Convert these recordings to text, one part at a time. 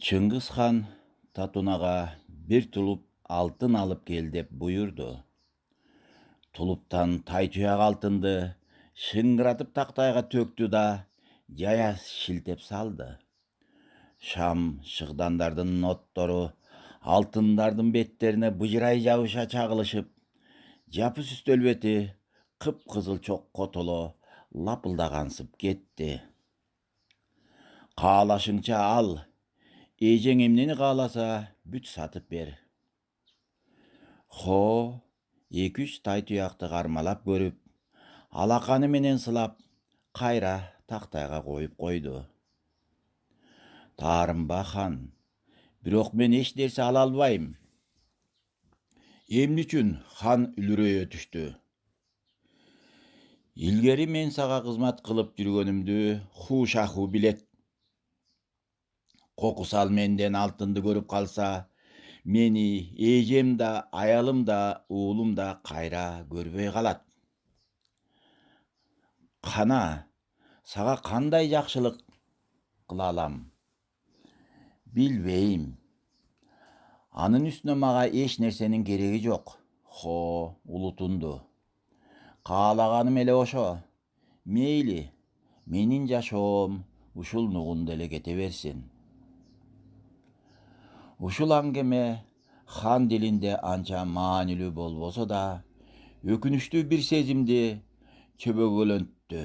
Чыңгыз хан Татунага bir тулуп алтын алып кел деп буйурду. Тулуптан тайтуяк алтынды шыңгыратып тактайга төктү да жая шилтеп салды. Шам шыгдандардын ноттору алтындардын беттерине быжырай жабыша чагылышып, жапыс үстөл бети кыпкызыл чокко толо лапылдагансып кетти. Каалашыңча ал, эжең эмнени кааласа бүт сатып бер. Хо 2-3 тайтуякты кармалап көрүп, алаканы менен сылап, кайра тактайга коюп койду. Таарынба хан, бирок мен эч нерсе ала албайм. Эмне үчүн хан үлүрөй өтүштү? Илгери мен сага кызмат кылып жүргөнүмдү Хушаху билет. Кокусал менден алтынды көрүп калса, мени эжем да, аялым да, уулум да кайра көрбөй калат. Кана, сага кандай жакшылык кыла алам? Билбейм. Анын үстүнө мага эч нерсенин кереги жок. Хо улутунду. Каалаганым эле ошо. Мейли, менин жашоом ушул нугунда эле кете берсин. Ушул аңгеме хан дилинде анча маанилүү болбосо да, өкүнүчтүү бир сезимди чөбөгөлөнттү.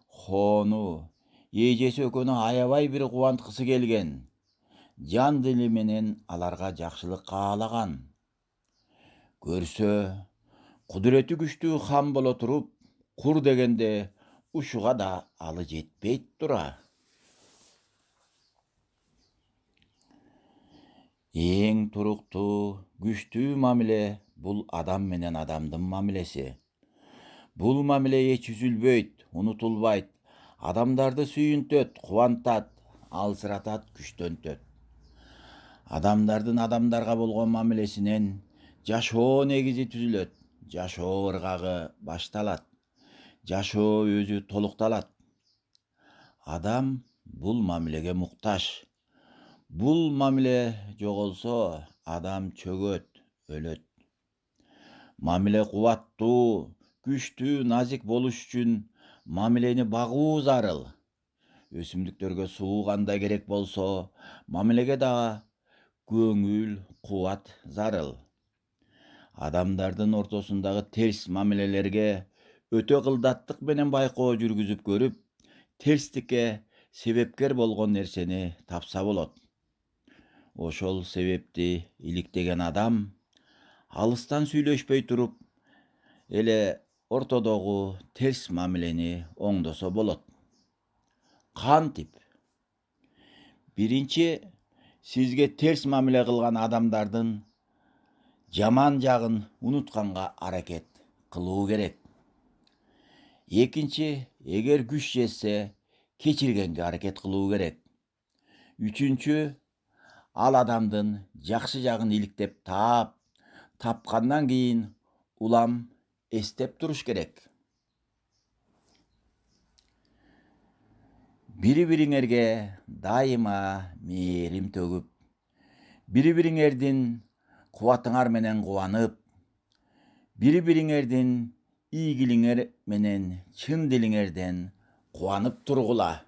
Хону эжеси экөөнү аябай бир кубанткысы келген. Жан дили менен аларга жакшылык каалаган. Көрсө, кудурети күчтүү хан боло туруп, кур дегенде ушуга да алы жетпейт тура. Эң туруктуу, күчтүү мамиле бул адам менен адамдын мамилеси. Бул мамиле эч үзүлбөйт, унутулбайт, адамдарды сүйүнтөт, кубантат, алсыратат, күчтөнтөт. Адамдардын адамдарга болгон мамилесинен жашоо негизи түзүлөт, жашоо ыргагы башталат, жашоо өзү толукталат. Адам бул мамилеге муктаж. Бул мамиле жоголсо, адам чөгөт, өлөт. Мамиле кубаттуу, күчтүү, назик болуш үчүн мамилени багуу зарыл. Өсүмдүктөргө суу кандай керек болсо, мамилеге дагы көңүл, кубат зарыл. Адамдардын ортосундагы терс мамилелерге өтө кылдаттык менен байкоо жүргүзүп көрүп, терстикке себепкер болгон нерсени тапса болот. Ошол себепти иликтеген адам алыстан сүйлөшпөй туруп эле ортодогу терс мамилени оңдосо болот. Кантип? Биринчи, сизге терс мамиле кылган адамдардын жаман жагын унутканга аракет кылуу керек. Экинчи, эгер күч жетсе, кечиргенге аракет кылуу керек. Үчүнчү, ал адамдын жакшы жагын иликтеп тапкандан кийин улам эстеп туруш керек. Бири-бириңерге дайыма мээрим төгүп, бири-бириңердин кубатыңар менен кубанып, бири-бириңердин ийгилиңер менен чын дилиңерден кубанып тургула.